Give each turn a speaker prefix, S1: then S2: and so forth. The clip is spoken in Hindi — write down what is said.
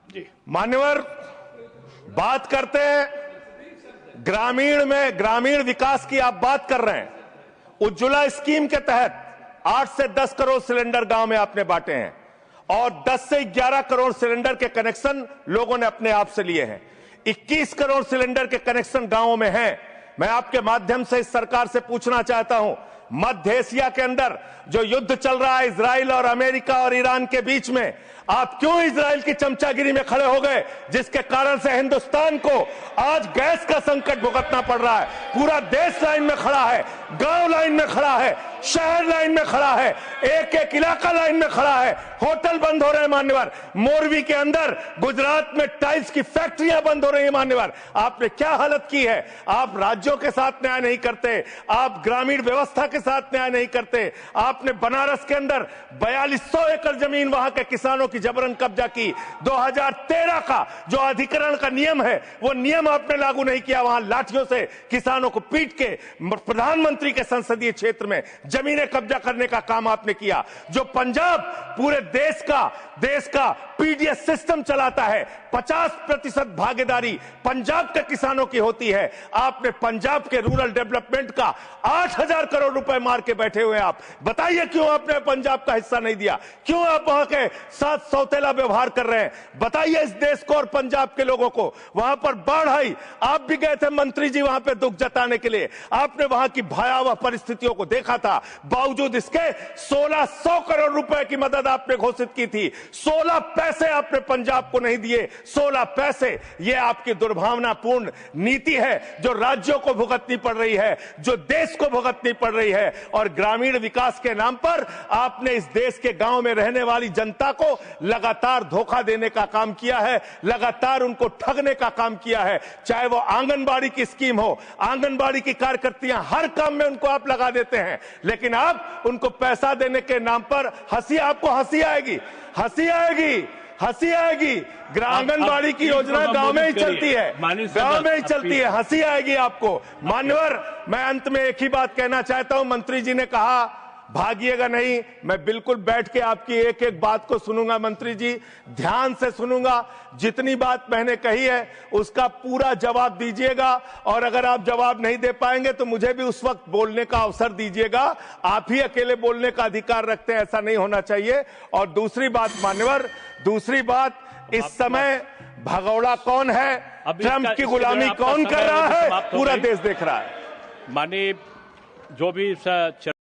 S1: जी
S2: मान्यवर, बात करते हैं ग्रामीण विकास की। आप बात कर रहे हैं उज्ज्वला स्कीम के तहत 8 से 10 करोड़ सिलेंडर गांव में आपने बांटे हैं और 10 से 11 करोड़ सिलेंडर के कनेक्शन लोगों ने अपने आप से लिए हैं। 21 करोड़ सिलेंडर के कनेक्शन गांवों में हैं। मैं आपके माध्यम से इस सरकार से पूछना चाहता हूं, मध्य एशिया के अंदर जो युद्ध चल रहा है इजराइल और अमेरिका और ईरान के बीच में, आप क्यों इजराइल की चमचागिरी में खड़े हो गए, जिसके कारण से हिंदुस्तान को आज गैस का संकट भुगतना पड़ रहा है। पूरा देश लाइन में खड़ा है, गांव लाइन में खड़ा है, शहर लाइन में खड़ा है, एक एक इलाका लाइन में खड़ा है। होटल बंद हो रहे हैं मान्यवर, मोरवी के अंदर गुजरात में टाइल्स की फैक्ट्रियां बंद हो रही है मान्यवर। आपने क्या हालत की है। आप राज्यों के साथ न्याय नहीं करते, आप ग्रामीण व्यवस्था के साथ न्याय नहीं करते। आपने बनारस के अंदर 4200 एकड़ जमीन वहां के किसानों की जबरन कब्जा की। 2013 का जो अधिकरण का नियम है वो नियम आपने लागू नहीं किया। वहां लाठियों से किसानों को पीट के प्रधानमंत्री के संसदीय क्षेत्र में जमीनें कब्जा करने का काम आपने किया। जो पंजाब पूरे देश का पीडीएस सिस्टम चलाता है, 50% भागीदारी पंजाब के किसानों की होती है। आपने पंजाब के रूरल डेवलपमेंट का 8000 करोड़ रुपए मार के बैठे हुए। आप बताइए क्यों आपने पंजाब का हिस्सा नहीं दिया, क्यों आप वहां के साथ सौतेला व्यवहार कर रहे हैं। बताइए इस देश को और पंजाब के लोगों को। वहां पर बाढ़ आई, आप भी गए थे मंत्री जी वहां पे दुख जताने के लिए। आपने वहां की भयावह परिस्थितियों को देखा था, बावजूद इसके 1600 करोड़ रुपए की मदद आपने घोषित की थी। 16 पैसे आपने पंजाब को नहीं दिए, 16 पैसे। यह आपकी दुर्भावनापूर्ण नीति है जो राज्यों को भुगतनी पड़ रही है, जो देश को भुगतनी पड़ रही है। और ग्रामीण विकास के नाम पर आपने इस देश के गांव में रहने वाली जनता को लगातार धोखा देने का काम किया है, लगातार उनको ठगने का काम किया है। चाहे वो आंगनबाड़ी की स्कीम हो, आंगनबाड़ी की कार्यकर्तियां, हर काम में उनको आप लगा देते हैं, लेकिन आप उनको पैसा देने के नाम पर आपको हंसी आएगी, हंसी आएगी, हंसी आएगी। आंगनबाड़ी की योजना गांव में ही चलती है, गांव में ही चलती है, हंसी आएगी आपको। मान्यवर, मैं अंत में एक ही बात कहना चाहता हूं। मंत्री जी ने कहा भागिएगा नहीं, मैं बिल्कुल बैठ के आपकी एक एक बात को सुनूंगा। मंत्री जी, ध्यान से सुनूंगा। जितनी बात मैंने कही है उसका पूरा जवाब दीजिएगा, और अगर आप जवाब नहीं दे पाएंगे तो मुझे भी उस वक्त बोलने का अवसर दीजिएगा। आप ही अकेले बोलने का अधिकार रखते हैं, ऐसा नहीं होना चाहिए। और दूसरी बात मान्यवर, दूसरी बात, इस समय भगौड़ा कौन है, ट्रंप की गुलामी कौन कर रहा है, पूरा देश देख रहा है।
S1: माननीय जो भी